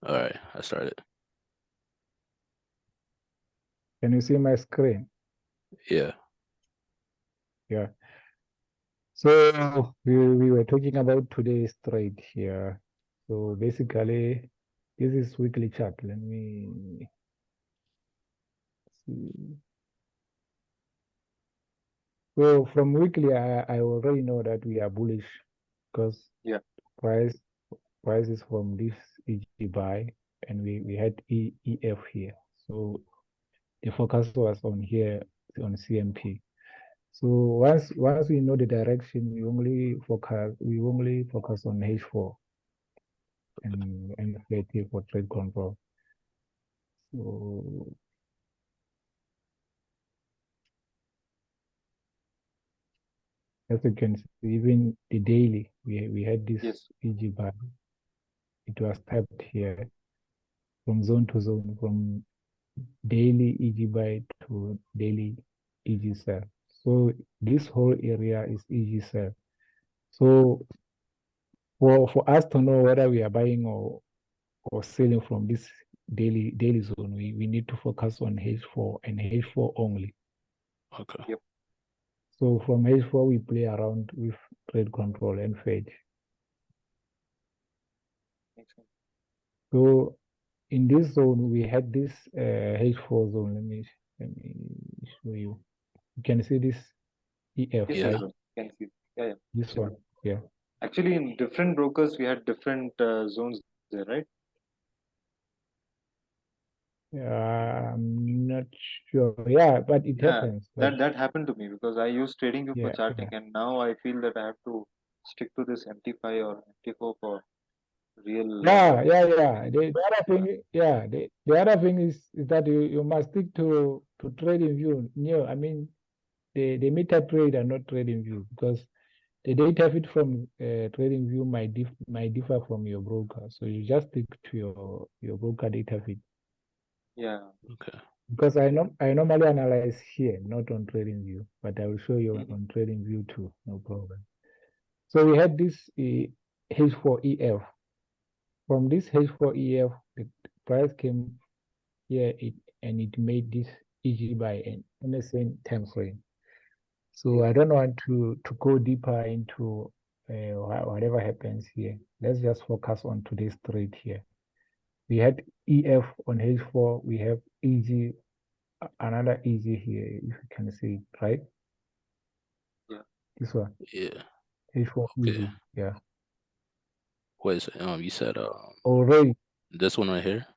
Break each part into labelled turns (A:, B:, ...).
A: All right, I started.
B: Can you see my screen?
A: Yeah.
B: Yeah. So we were talking about today's trade here. So basically, this is weekly chart. Let me see. So from weekly, I already know that we are bullish because
C: Yeah.
B: price price is from this EG buy, and we had EF here. So the focus was on here on CMP. So once we know the direction, we only focus on H4 and 30 for trade control. So as you can see, even the daily, we had this
C: Yes.
B: EG buy. It was tapped here from zone to zone, from daily EG buy to daily EG sell. So this whole area is EG sell. So for us to know whether we are buying or selling from this daily zone, we need to focus on H4 and H4 only.
A: Okay.
C: Yep.
B: So from H4, we play around with trade control and fetch.
C: Makes sense.
B: So in this zone, we had this H4 zone. Let me show you. You can see this EF,
C: Yes,
A: Yeah.
C: yes,
B: right?
C: bro. Can see. Yeah, yeah.
B: This one. Yeah.
C: Actually, in different brokers, we had different zones there, right?
B: I'm not sure. Yeah, but it
C: Yeah,
B: happens. But
C: that happened to me because I use TradingView for
B: yeah,
C: charting,
B: yeah.
C: and now I feel that I have to stick to this MT5 or MT4 for real.
B: Yeah. The other thing, yeah, the other thing is that you must stick to trading view. Yeah, I mean the meter trade and not trading view, because the data feed from trading view might differ from your broker. So you just stick to your broker data feed,
C: Yeah.
A: Okay.
B: because I normally analyze here, not on trading view, but I will show you
C: Mhm.
B: on trading view too, no problem. So we had this H4EF. From this H4EF, the price came here and it made this EG buy in the same time frame. So
C: Yeah.
B: I don't want to go deeper into whatever happens here. Let's just focus on today's trade here. We had EF on H4. We have EG, another EG here, if you can see it, right?
C: Yeah.
B: This one,
A: Yeah.
B: H4
A: Okay.
B: EG. Yeah.
A: Wait, so, you said
B: Already,
A: this one right here?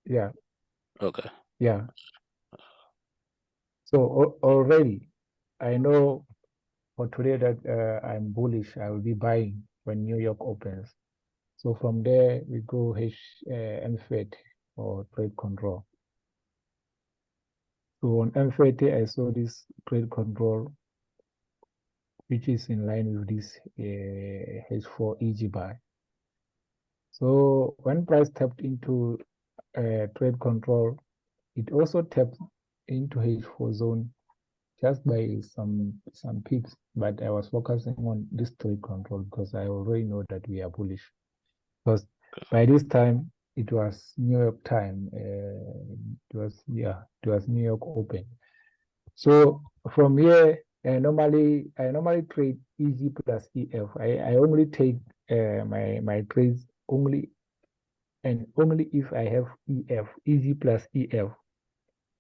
B: yeah,
A: Okay.
B: yeah. So already, I know for today that I'm bullish. I will be buying when New York opens. So from there we go MFED or trade control. So on MFED I saw this trade control, which is in line with this H4 EG buy. So when price tapped into trade control, it also tapped into H4 zone just by some pips, but I was focusing on this trade control because I already know that we are bullish. Because by this time it was New York time. It was New York open. So from here, I normally trade EG plus EF. I only take my trades only and only if I have EG plus EF,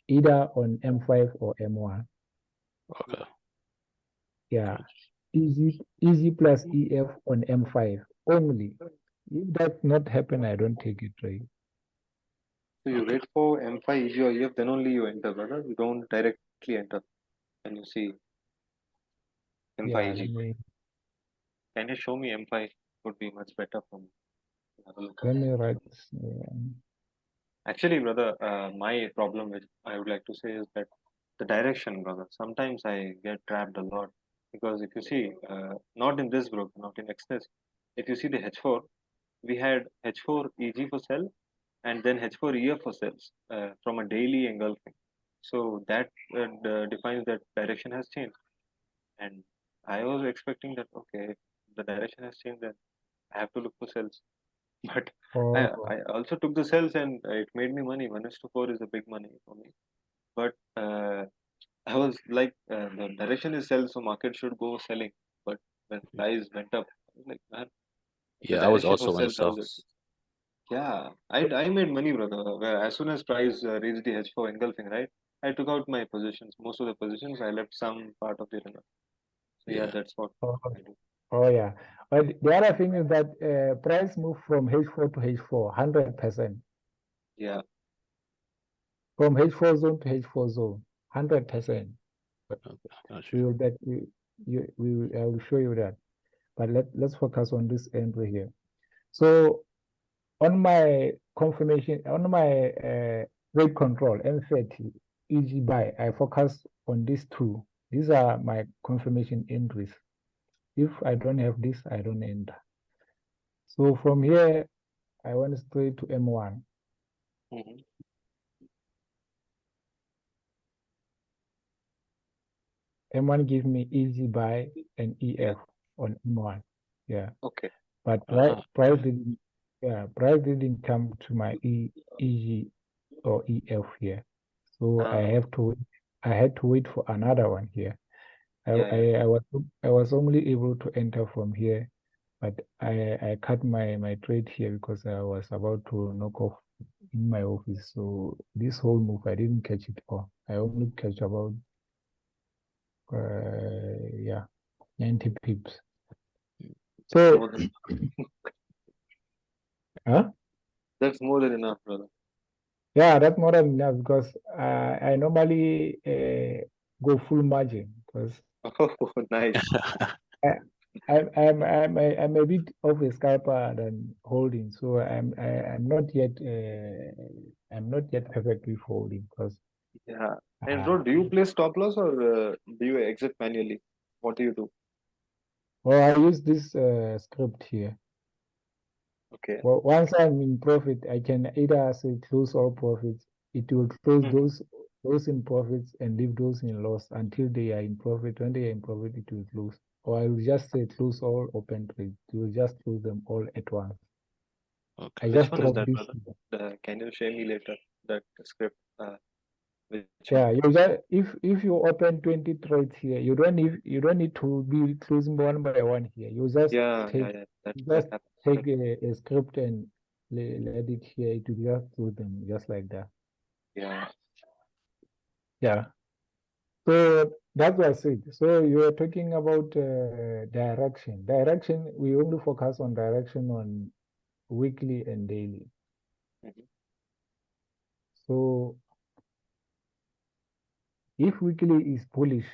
B: either on M5 or M1.
A: Okay.
B: Yeah, EG plus EF on M5 only. If that not happen, I don't take it trade.
C: So you
A: Okay.
C: wait for M5 EG or EF, then only you enter, brother. You don't directly enter when you see M5
B: Yeah,
C: EG.
B: let me
C: Can you show me M5? Would be much better for me. Have a look at
B: let
C: it.
B: me write.
C: Actually, brother, my problem which I would like to say is that the direction, brother. Sometimes I get trapped a lot because if you see, not in this group, not in Express, if you see the H4, we had H4 EG for sell and then H4 EF for sells from a daily engulfing. So that defines that direction has changed. And I was expecting that, okay, if the direction has changed, then I have to look for sells. But
B: Oh,
C: I also took the sells and it made me money. 1:4 is a big money for me. But I was like, the direction is sell, so market should go selling. But when price went up, I was like, man, the
A: Yeah, I was
C: direction
A: also
C: was
A: on
C: sell.
A: the
C: How is it?
A: cells.
C: Yeah, I made money, brother. Where as soon as price reached the H4 engulfing, right? I took out my positions, most of the positions. I left some part of the runner. So yeah,
A: Yeah.
C: that's what
B: oh,
C: I do.
B: oh yeah. But the other thing is that price moved from H4 to H4, 100%.
C: Yeah,
B: From H4 zone to H4 zone, 100%.
A: Okay. Gotcha.
B: We will that I will show you that. But let's focus on this entry here. So on my confirmation, on my rate control M30 EG buy, I focus on these two. These are my confirmation entries. If I don't have this, I don't enter. So from here, I went straight to M1.
C: hmm
B: M1 give me EG buy and EF
C: yeah,
B: on M1. Yeah.
C: okay.
B: But
A: Ah,
B: price
A: okay.
B: didn't, yeah, price didn't come to my EG or EF here. So I
C: Okay.
B: had to wait for another one here.
C: Yeah.
B: I was only able to enter from here, but I cut my trade here because I was about to knock off in my office. So this whole move I didn't catch it all. I only catch about yeah 90 pips.
C: That's
B: So
C: more than
B: huh?
C: that's more than enough, brother.
B: Yeah, that's more than enough because I normally go full margin because
C: Oh, nice.
B: I'm a bit of a scalper than holding, so I'm not yet perfectly holding because
C: Yeah. And
B: uh,
C: bro, do you play stop loss or do you exit manually? What do you do?
B: well I use this script here.
C: Okay.
B: Well, once I'm in profit, I can either say close all profits. It will close
C: hmm
B: those in profits and leave those in loss until they are in profit. When they are in profit, it will close. Or I will just say close all open trades. It will just close them all at once.
A: Okay.
B: I
C: Which
B: just
C: one is
B: drop
C: that,
B: this.
C: brother? Can you share me later that script? Which one?
B: Yeah, you just if you open 20 trades here, you don't need to be closing one by one here. You just take
C: Yeah. That
B: you
C: that
B: just
C: happens.
B: take a script and let it here. It will just close them just like that.
C: Yeah.
B: Yeah. So that was it. So you were talking about direction. Direction, we only focus on direction on weekly and daily.
C: hmm
B: So if weekly is bullish,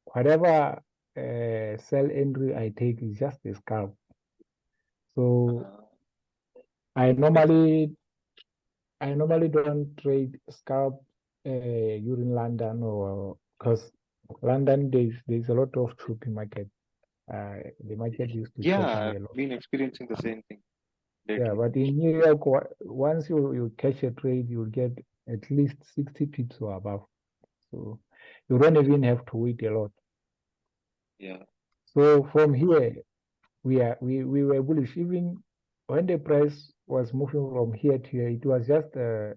B: whatever sell entry I take is just a scalp. So
C: Uh,
B: I
C: which
B: normally don't trade scalp during London or because London there's a lot of trooping market. The market used to chop
C: yeah,
B: me
C: I've
B: a lot.
C: been experiencing the same thing
B: Yeah,
C: lately.
B: but in New York, once you catch a trade, you'll get at least 60 pips or above. So you don't even have to wait a lot.
C: Yeah.
B: So from here, we were bullish. Even when the price was moving from here to here, it was just a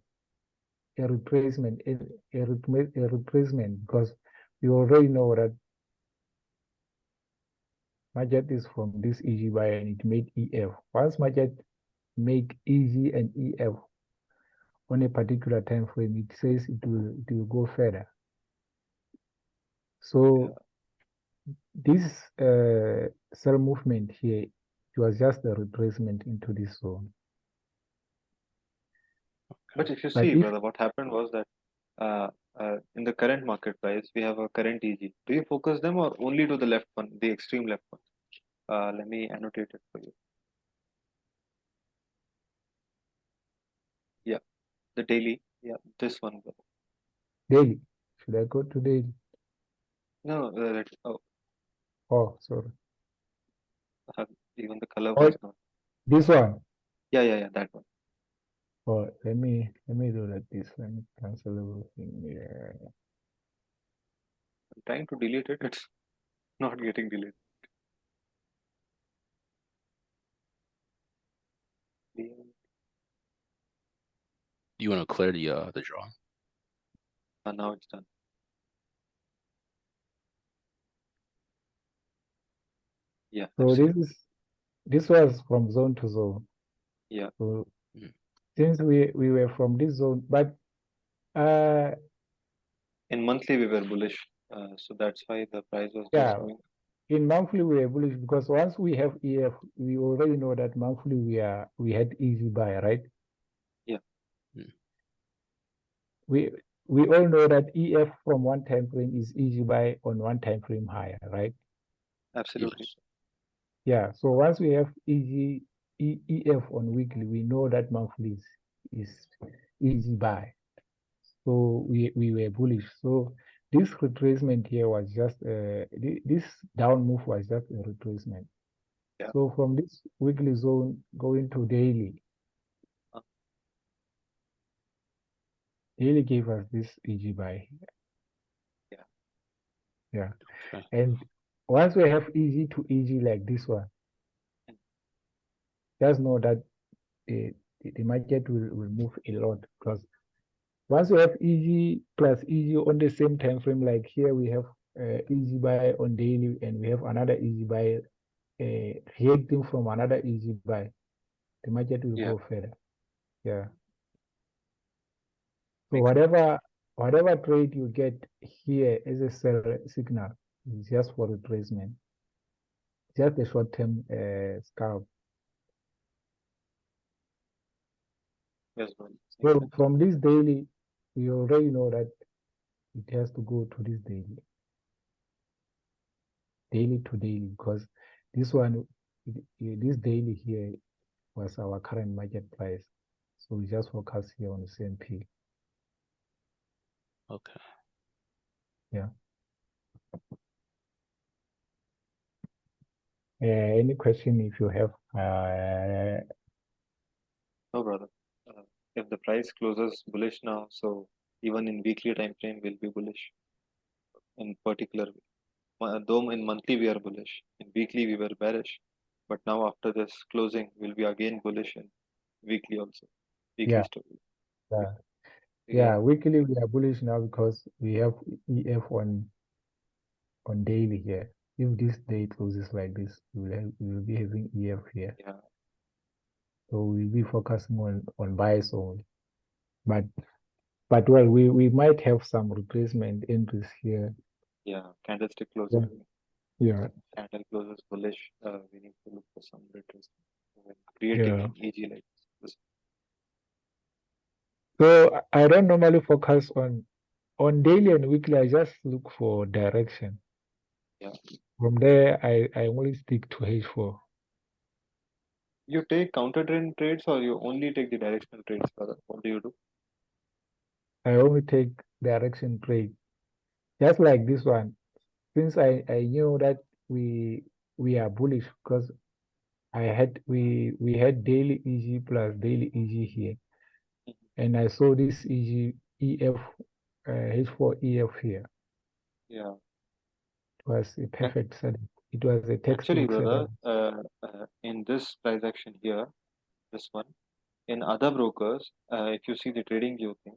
B: replacement, a replacement because we already know that market is from this EG buy and it made EF. Once market make EG and EF on a particular time frame, it says it will go further. So this cell movement here, it was just a retracement into this zone.
C: But if you
B: But
C: see,
B: if
C: brother, what happened was that in the current market price, we have a current EG. Do you focus them or only to the left one, the extreme left one? Let me annotate it for you. Yeah, the daily. Yeah, this one, brother.
B: daily, should I go to daily?
C: No,
B: Oh, sorry.
C: uh, even the color
B: Oh,
C: was not.
B: this one.
C: Yeah, that one.
B: Oh, let me do like this. Let me cancel everything. Yeah.
C: I'm trying to delete it. It's not getting deleted.
A: you want to clear the draw?
C: And now it's done. Yeah.
B: So
C: absolutely.
B: this was from zone to zone.
C: Yeah.
B: So
A: Mhm.
B: since we were from this zone, but
C: In monthly we were bullish, so that's why the price was
B: yeah,
C: just going.
B: in monthly we were bullish because once we have EF, we already know that monthly we had easy buy, right?
C: Yeah.
A: Mm.
B: We all know that EF from one time frame is easy buy on one time frame higher, right?
C: Absolutely.
A: Yes.
B: Yeah. So once we have EF on weekly, we know that monthly is easy buy. So we were bullish. So this retracement here was just this down move was just a retracement.
C: Yeah.
B: So from this weekly zone going to daily, daily gave us this EG buy.
C: Yeah.
B: Yeah.
A: Okay.
B: And once we have EG to EG like this one, just know that the market will move a lot because once we have EG plus EG on the same time frame, like here we have EG buy on daily and we have another EG buy reacting from another EG buy, the market will
C: Yeah.
B: go further. Yeah. So
C: Makes sense.
B: whatever trade you get here as a sell signal is just for retracement, just a short-term scalp.
C: Yes, bro. Makes
B: So
C: sense.
B: from this daily, we already know that it has to go to this daily to daily, because this one, this daily here was our current market price. So we just focus here on the same P.
A: Okay.
B: Yeah. Any question if you have?
C: No, brother. If the price closes bullish now, so even in weekly time frame we'll be bullish. In particular, though in monthly we are bullish, in weekly we were bearish, but now after this closing we'll be again bullish in weekly also. Weekly
B: Yeah.
C: story.
B: Yeah.
C: Yeah.
B: Yeah, weekly we are bullish now because we have EF on daily here. If this day closes like this, we will be having EF here.
C: Yeah.
B: So we'll be focusing on buys only. But well, we might have some replacement entries here.
C: Yeah. Candlestick closes.
B: Yeah.
C: Candle closes bullish. We need to look for some retracement when creating
B: Yeah.
C: an EG like this.
B: So I don't normally focus on daily and weekly. I just look for direction.
C: Yeah.
B: From there, I only stick to H4.
C: You take counter trend trades or you only take the directional trades, brother? What do you do?
B: I only take direction trade. Just like this one. Since I knew that we are bullish because we had daily EG plus daily EG here, and I saw this EG EF H4 EF here.
C: Yeah.
B: It was a perfect setup. It was a
C: Actually,
B: textbook
C: brother,
B: setup.
C: in this price action here, this one, in other brokers, if you see the trading view thing,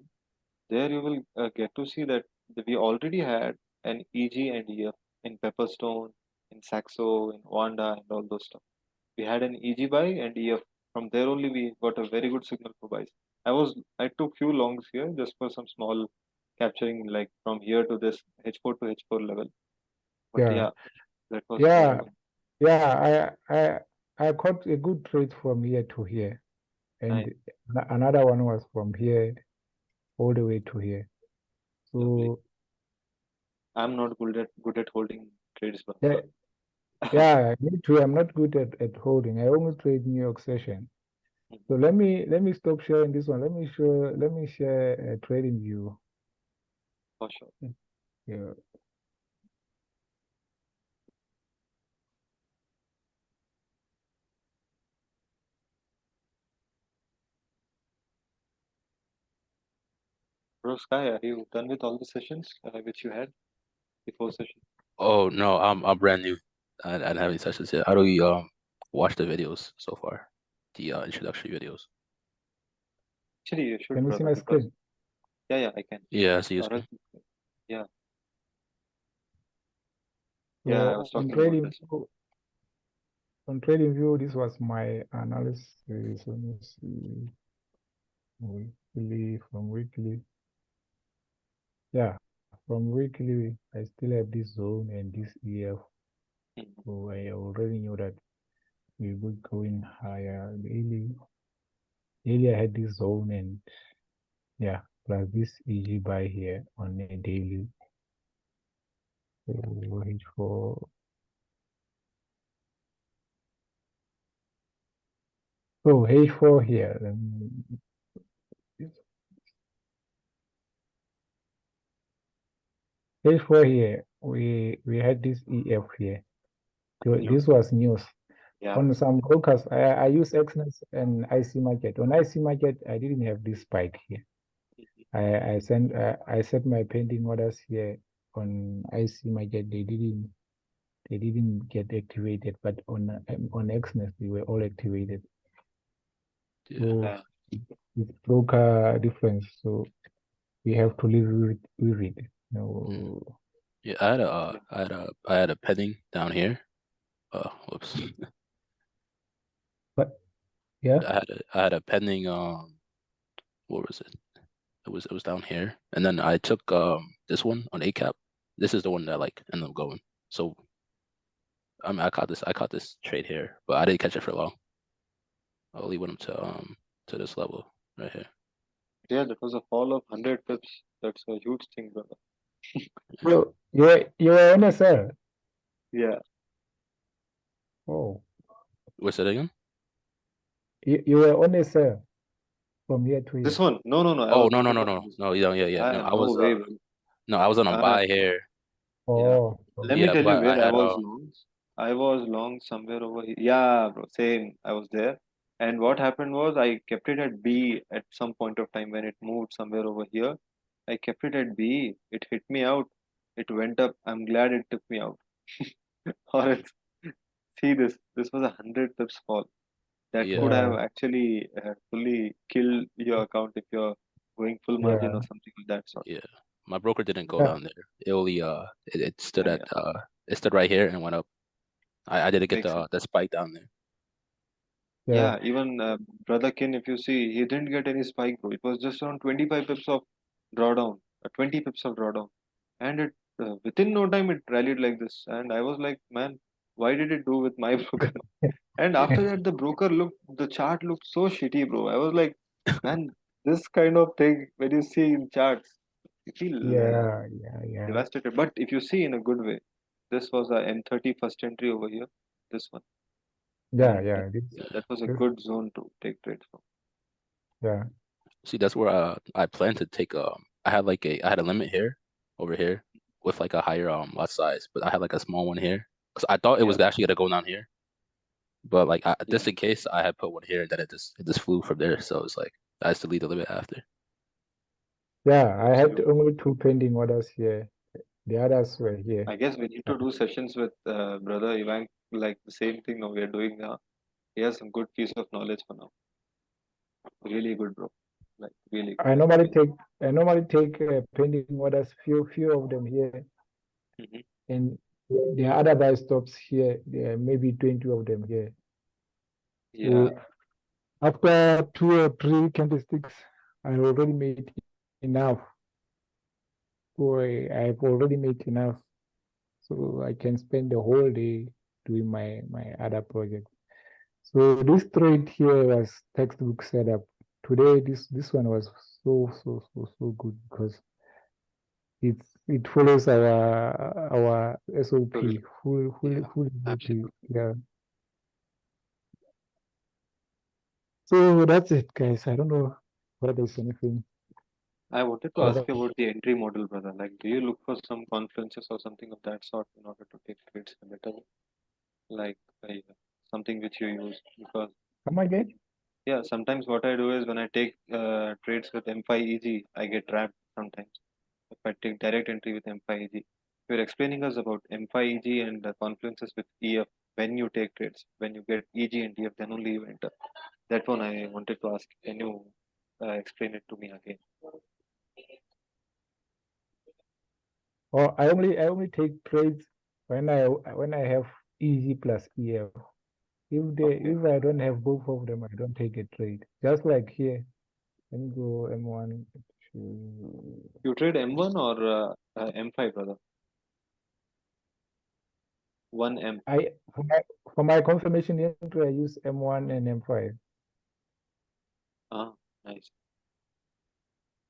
C: there you will get to see that we already had an EG and EF in Pepperstone, in Saxo, in Wanda, and all those stuff. We had an EG buy and EF. From there only we got a very good signal for buys. I took few longs here just for some small capturing, like from here to this H4 to H4 level. But
B: Yeah,
C: yeah, that was very
B: yeah,
C: good.
B: yeah. I caught a good trade from here to here, and
C: Nice,
B: another one was from here all the way to here.
C: lovely.
B: So
C: I'm not good at holding trades, but
B: yeah, yeah, me too. I'm not good at holding. I only trade New York session. So let me stop sharing this one. Let me share a trading view.
C: for sure.
B: Yeah.
C: Bro, Sky, are you done with all the sessions which you had before session?
A: Oh no, I'm brand new. I don't have any sessions yet. How do we watch the videos so far? The introductory videos.
C: Actually, you should,
B: Can you see
C: brother,
B: my
C: because
B: screen?
C: yeah, I can.
A: Yeah, I see your
C: Or
A: screen.
C: else- yeah, yeah, I was
B: So on
C: talking about this.
B: TradingView, this was my analysis. Let me see. Weekly, from weekly. Yeah, from weekly, I still have this zone and this EF.
C: Mhm.
B: So I already knew that we would go in higher. Daily I had this zone and yeah, plus this EG buy here on a daily. So wait for H4 here. H4 here. We had this EF here. So
C: New.
B: this was news.
C: Yeah.
B: On some brokers, I use Exness and IC Market. On IC Market, I didn't have this spike here. I set my pending orders here on IC Market. They didn't get activated, but on Exness they were all activated.
A: Yeah.
B: So it's broker difference. So we have to live with it. No.
A: Yeah, I had a pending down here. Whoops.
B: Yeah.
A: I had a pending what was it? It was down here. And then I took this one on ACAP. This is the one that like ended up going. So I mean I caught this trade here, but I didn't catch it for long. I only went up to this level right here.
C: Yeah, that was a fall of 100 pips. That's a huge thing, brother.
B: Bro, you were on a sell.
C: Yeah.
B: Oh,
A: What's it again?
B: you were on a sell from here to
C: This
B: here.
C: one? No. I
A: Oh
C: was
A: no
C: looking at this.
A: no yeah. No, I
C: No
A: was
C: way, bro.
A: no, I was on a buy here.
C: Yeah.
B: Oh,
C: Let me
A: Yeah,
C: tell you
A: but I
C: where I
A: had
C: was long. I was long somewhere over here. Yeah, bro. Same. I was there. And what happened was I kept it at B at some point of time when it moved somewhere over here. I kept it at B. It hit me out. It went up. I'm glad it took me out. Or else, see this. This was 100 pips fall. That
A: yeah.
C: could have
B: yeah,
C: actually fully killed your account if you're going full margin
B: yeah,
C: or something of that sort.
A: Yeah. My broker didn't go
B: yeah,
A: down there. It only it stood
C: Yeah,
A: at
C: yeah.
A: it stood right here and went up. I didn't get
C: Makes sense.
A: the spike down there.
B: yeah,
C: Yeah, even Brother Kin, if you see, he didn't get any spike, bro. It was just around 25 pips of drawdown, 20 pips of drawdown. And it within no time it rallied like this. And I was like, man, why did it do with my broker? And after that, the chart looked so shitty, bro. I was like, man, this kind of thing, when you see in charts, you feel
B: yeah.
C: devastated. But if you see in a good way, this was a M30 first entry over here, this one.
B: Yeah,
C: And
B: yeah,
C: yeah, that was a
B: this,
C: good zone to take trades from.
B: yeah,
A: See, that's where I plan to take I had a limit here over here with like a higher lot size, but I had like a small one here because I thought it was
C: Yeah,
A: actually gonna go down here, but like
C: yeah,
A: just in case I had put one here and then it just flew from there. So it's like I had to leave a little bit after.
B: yeah. I had
C: absolutely.
B: only two pending orders here. The others were here.
C: I guess we need to do sessions with Brother Ivan, like the same thing now we are doing now. He has some good piece of knowledge for now. Really good, bro. Like, really good.
B: I normally take pending orders, few of them here,
C: Hmm.
B: and the other buy stops here. There are maybe 20 of them here.
C: Yeah,
B: So after 2 or 3 candlesticks, I already made enough. I've already made enough, so I can spend the whole day doing my other projects. So this trade here was textbook setup. Today, this one was so good because it follows our SOP
C: fully.
B: full
C: Yeah,
B: SOP.
C: absolutely.
B: Yeah. So that's it, guys. I don't know whether there's anything.
C: I wanted to ask you about the entry model, brother. Like, do you look for some confluences or something of that sort in order to take trades in a better way? Like, something which you use? Because,
B: Come again?
C: yeah, sometimes what I do is when I take trades with M5EG, I get trapped sometimes. If I take direct entry with M5EG, you're explaining us about M5EG and the confluences with EF when you take trades. When you get EG and EF, then only you enter. That one I wanted to ask. Can you explain it to me again.
B: Or I only take trades when I have EG plus EF. If I don't have both of them, I don't take a trade. Just like here, let me go M1 to
C: You trade M1 or M5, brother? 1M.
B: for my confirmation entry, I use M1 and M5.
C: Ah, nice.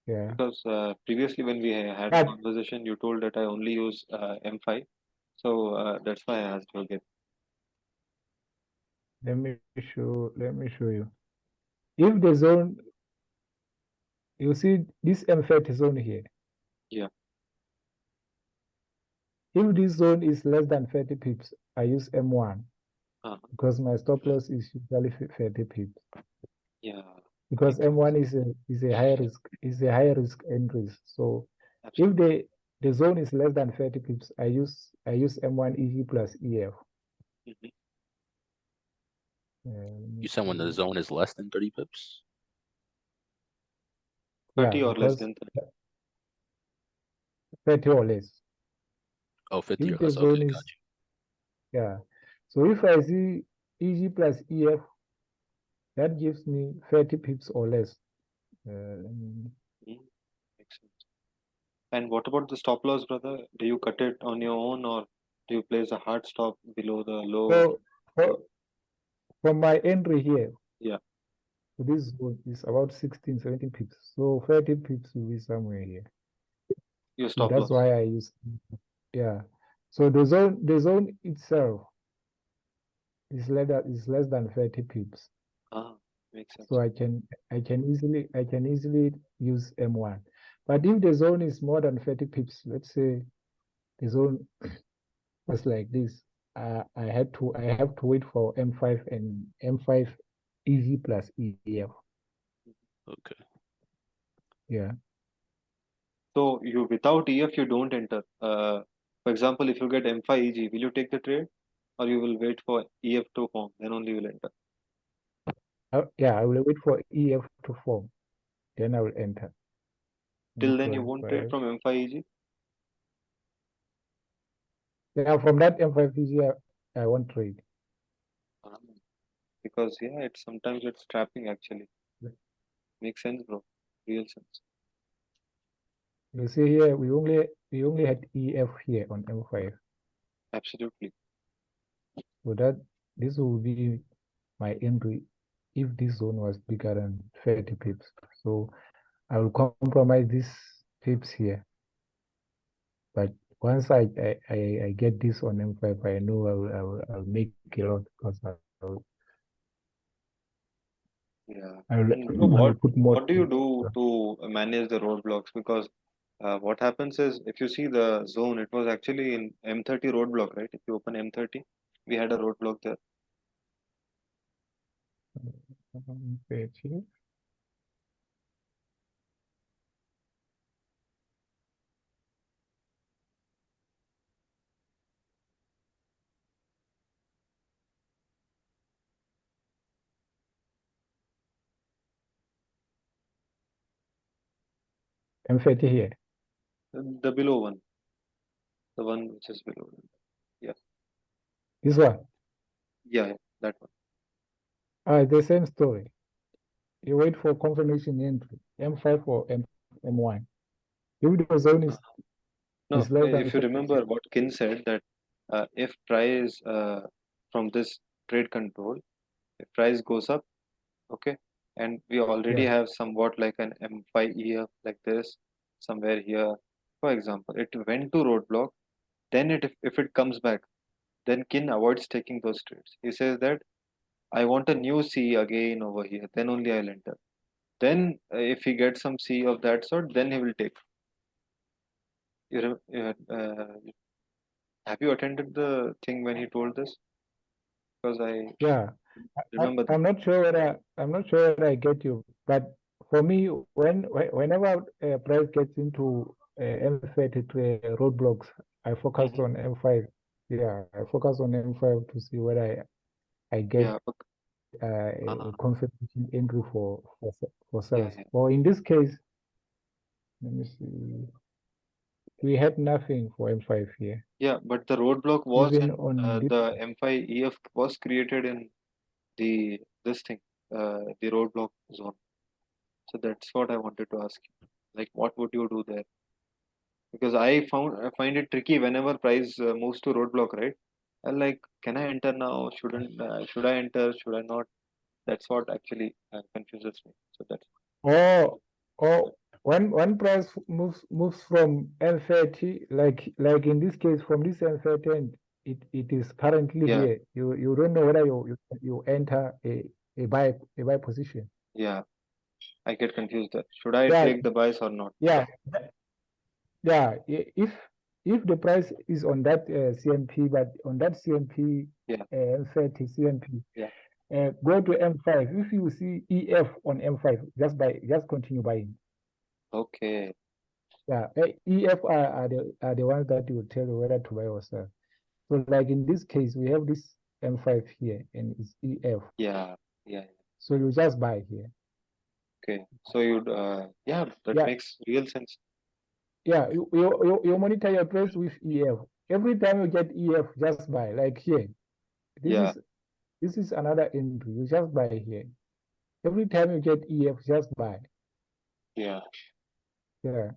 B: Yeah.
C: Because previously when we had a conversation, you told that I only use M5. So that's why I asked you again.
B: Let me show you. If the zone, you see this M30 zone here.
C: Yeah.
B: If this zone is less than 30 pips, I use M1 because my stop loss is usually 30 pips.
C: Yeah.
B: Because M1 is a high risk entries. So
C: Absolutely.
B: if the zone is less than 30 pips, I use M1 EG plus EF.
C: Mhm.
A: You said when the zone is less than 30 pips?
C: 30
B: yeah,
C: or less than 30.
B: 30 or less.
A: Oh, 50 or
B: If the
A: less.
B: zone
A: Okay,
B: is,
A: got
B: yeah. So if I see EG plus EF, that gives me 30 pips or less.
C: Makes sense. And what about the stop loss, brother? Do you cut it on your own or do you place a hard stop below the low?
B: So for my entry here,
C: Yeah.
B: so this zone is about 16, 17 pips. So 30 pips will be somewhere here.
C: Your
B: So
C: stop
B: that's
C: loss.
B: why I use, yeah. So the zone itself is less than 30 pips.
C: Ah, makes sense.
B: So I can easily use M1. But if the zone is more than 30 pips, let's say the zone was like this, I have to wait for M5 and M5 EG plus EF.
A: Okay.
B: Yeah.
C: So you without EF you don't enter. For example, if you get M5 EG, will you take the trade or you will wait for EF to form, then only you will enter?
B: Yeah, I will wait for EF to form, then I will enter.
C: Till then you won't trade from M5 EG?
B: Yeah, from that M5 EG, I won't trade.
C: Because yeah, sometimes it's trapping actually. Makes sense, bro. Real sense.
B: You see here, we only had EF here on M5.
C: Absolutely.
B: So this will be my entry if this zone was bigger than 30 pips. So I will compromise these pips here. But once I get this on M5, I know I'll make a lot because
C: Yeah.
B: I will,
C: And bro,
B: I will put more.
C: what do you do to manage the roadblocks? Because what happens is if you see the zone, it was actually in M30 roadblock, right? If you open M30, we had a roadblock there.
B: Page here. M30 here.
C: The below one. The one which is below. Yeah.
B: This one.
C: Yeah, that one.
B: The same story. You wait for confirmation entry, M5 or M1. If the zone is
C: No,
B: less than
C: if you remember what Kin said that if price from this trade control, if price goes up, okay, and we already have somewhat like an M5 EF like this somewhere here. For example, it went to roadblock, then if it comes back, then Kin avoids taking those trades. He says that I want a new C again over here, then only I'll enter. Then if he gets some C of that sort, then he will take. Have you attended the thing when he told this? Because I remember that.
B: I'm not sure whether I get you, but for me, whenever price gets into M30 roadblocks, I focus on M5. Yeah, I focus on M5 to see whether I get.
C: Yeah, Uh-huh.
B: confirmation entry for sales.
C: yeah.
B: Or in this case, let me see. We had nothing for M5 here.
C: Yeah, but the roadblock was
B: Even
C: in
B: on this,
C: the M5 EF was created in this thing, the roadblock zone. So that's what I wanted to ask you. Like, what would you do there? Because I find it tricky whenever price moves to roadblock, right? I'm like, can I enter now? Should I enter? Should I not? That's what actually confuses me. So that's
B: or when price moves from M30, like in this case from this M30, it is currently
C: yeah,
B: here. You don't know whether you enter a buy position.
C: yeah. I get confused there. Should I
B: Yeah,
C: take the buys or not?
B: yeah, yeah. If the price is on that CMP, but on that CMP
C: Yeah,
B: M30 CMP,
C: yeah.
B: go to M5. If you see EF on M5, just continue buying.
C: Okay.
B: Yeah, EF are the ones that will tell you whether to buy or sell. So like in this case, we have this M5 here and it's EF.
C: Yeah, yeah.
B: So you just buy here.
C: Okay. So you'd yeah, that
B: Yeah,
C: makes real sense.
B: yeah, you monitor your trades with EF. Every time you get EF, just buy. Like here, this
C: Yeah,
B: is this is another entry. You just buy here. Every time you get EF, just buy.
C: yeah.
B: Yeah.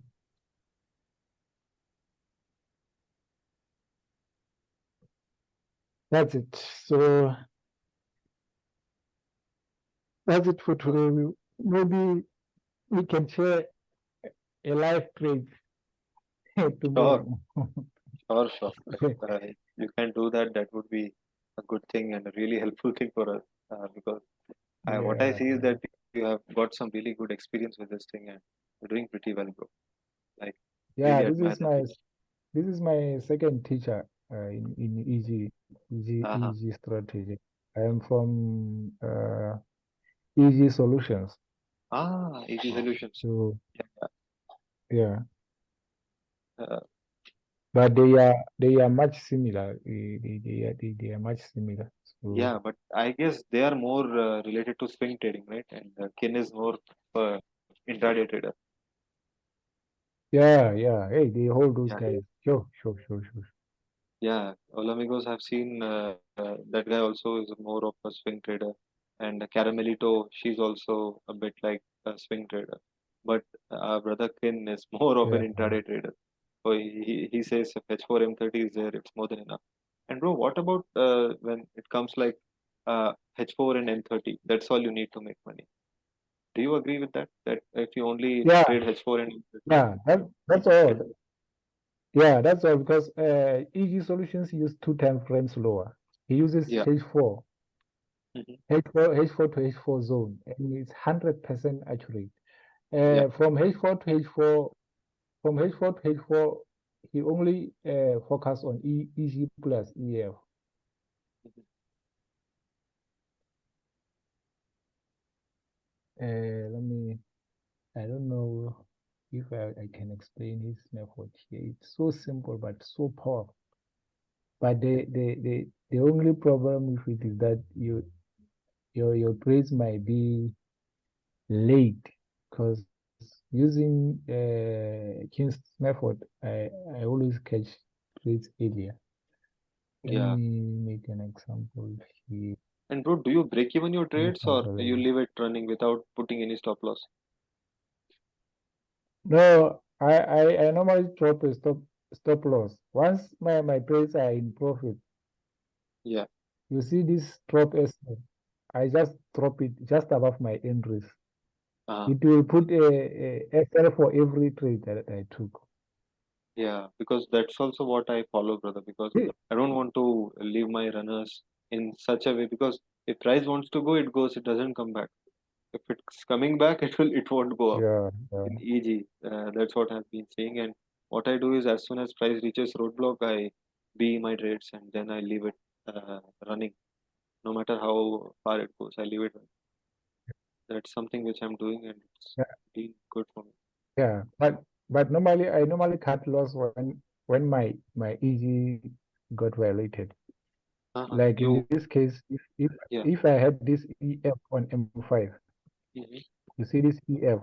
B: That's it. So that's it for today. Maybe we can share a live trade
C: Sure,
B: tomorrow.
C: sure. You can do that. That would be a good thing and a really helpful thing for us. Because what I see is
B: Yeah.
C: that you have got some really good experience with this thing and you're doing pretty well, bro. Like,
B: Yeah,
C: really admire that.
B: this is my second teacher in
C: Uh-huh.
B: EG strategy. I am from EG Solutions.
C: Easy solutions.
B: So
C: Yeah.
B: yeah,
C: Uh,
B: but they are much similar. They are much similar. So
C: yeah, but I guess they are more related to swing trading, right? And Kin is more intraday trader.
B: yeah. Hey, they hold those
C: Yeah.
B: guys. Sure.
C: Yeah, Olamigos have seen that guy also is more of a swing trader, and Caramelito, she's also a bit like a swing trader, but our brother Kin is more of an
B: Yeah.
C: intraday trader. So he says if H4 M30 is there, it's more than enough. And bro, what about when it comes like H4 and M30? That's all you need to make money. Do you agree with that? That if you only
B: Yeah,
C: trade H4 and M30,
B: yeah. That's all. Yeah, that's all because EG Solutions use 2 time frames lower. He uses
C: yeah.
B: H4.
C: Mhm.
B: H4 to H4 zone, and it's 100% accurate.
C: Yeah.
B: From H4 to H4, he only focus on EG plus EF. I don't know if I can explain his method here. It's so simple but so powerful. But the only problem with it is that your trades might be late because using King's method, I always catch trades earlier. Let
C: Yeah.
B: me make an example here.
C: And bro, do you break even your trades or you
B: Example.
C: leave it running without putting any stop loss?
B: No, I normally drop a stop loss. Once my trades are in profit,
C: Yeah.
B: you see this drop SL, I just drop it just above my entries.
C: Uh,
B: It will put a SL for every trade that I took.
C: yeah, because that's also what I follow, brother. Because I don't want to leave my runners in such a way because if price wants to go, it goes. It doesn't come back. If it's coming back, it won't go up.
B: Yeah,
C: In EG, that's what I've been saying. And what I do is as soon as price reaches roadblock, I be my trades and then I leave it running. No matter how far it goes, I leave it running. That's something which I'm doing and it's
B: yeah,
C: been good for me.
B: yeah. But I normally cut loss when my EG got violated. Like in
C: You,
B: this case,
C: yeah.
B: if I have this EF on M5,
C: Mhm.
B: you see this EF,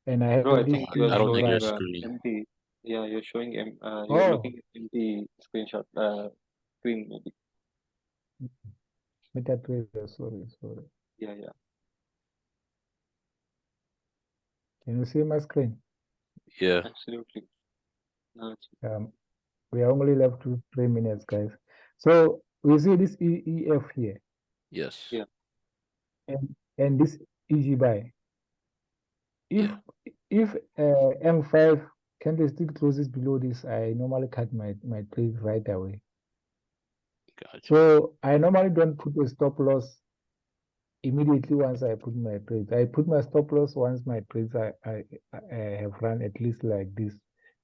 B: and I
C: Bro, I
B: have this
C: think you are
A: I don't think
C: showing
A: your
B: EG5.
A: screen.
C: empty. Yeah, you're showing you're
B: Oh,
C: looking at empty screenshot screen maybe.
B: MetaTrader, sorry.
C: Yeah, yeah.
B: Can you see my screen?
A: Yeah.
C: Absolutely. No, it's
B: We are only left with 3 minutes, guys. So we see this EF here,
A: Yes.
C: Yeah.
B: and this EG buy.
A: Yeah.
B: If M5 candlestick closes below this, I normally cut my trade right away.
A: Gotcha.
B: So I normally don't put a stop loss immediately once I put my trades. I put my stop loss once my trades I have run at least like this.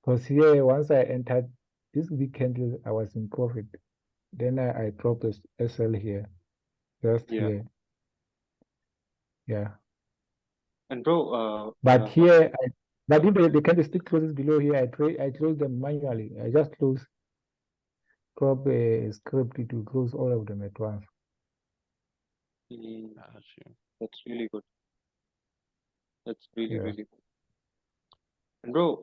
B: Because here, once I entered this big candle, I was in profit. Then I dropped a SL here, just
C: Yeah.
B: here. Yeah.
C: And bro,
B: But here, but if the candlestick closes below here, I close them manually. I just drop a script to close all of them at once.
A: Gotcha.
C: that's really good. That's really,
B: Yeah.
C: really good. And bro,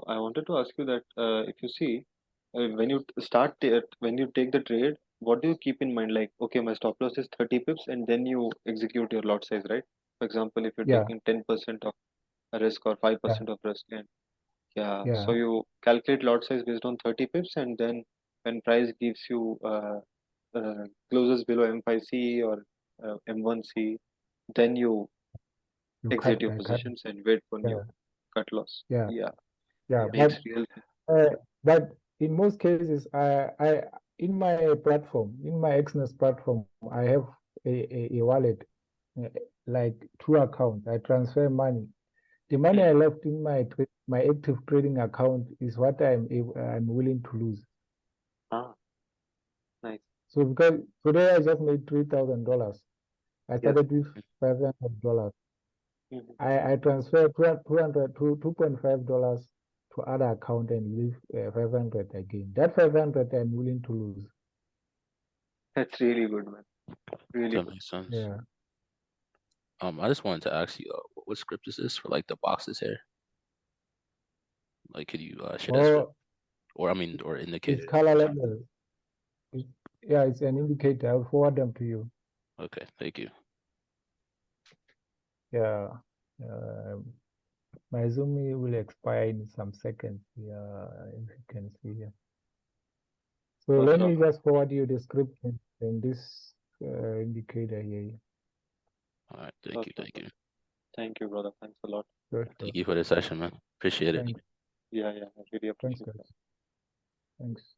C: I wanted to ask you that if you see when you when you take the trade, what do you keep in mind? Like, okay, my stop loss is 30 pips, and then you execute your lot size, right? For example, if you're
B: Yeah.
C: taking 10% of risk or 5% of risk, and so
B: Yeah.
C: you calculate lot size based on 30 pips, and then when price gives you closes below M5C or M1C, then you
B: You
C: exit your
B: I cut.
C: positions and wait for
B: Yeah.
C: new cut loss.
B: Yeah.
C: Yeah,
B: Yeah.
C: makes real.
B: But in most cases, I in my platform, in my Exness platform, I have a wallet, uh, like 2 accounts. I transfer money. The money I left in my active trading account is what I'm willing to lose.
C: Ah, nice.
B: So because today I just made $3,000. I started with $500.
C: Mhm.
B: I transferred $2.5 to other account and leave 500 again. That 500 I'm willing to lose.
C: That's really good, man. Really
A: That
C: good.
A: makes sense.
B: Yeah.
A: I just wanted to ask you, what script is this for, like the boxes here? Like, could you share that script, or indicate
B: It's
A: it?
B: color level. Yeah, it's an indicator. I'll forward them to you.
A: Okay, thank you.
B: Yeah. My Zoom will expire in some seconds. Yeah, if you can see here. So
C: For
B: let
C: sure.
B: me just forward you the script and this indicator here.
A: All right, thank you.
C: Thank you, brother. Thanks a lot.
B: Sure.
A: Thank you for the session, man. Appreciate it.
B: Thanks.
C: Yeah, I really
B: Thanks,
C: appreciate that.
B: guys. Thanks.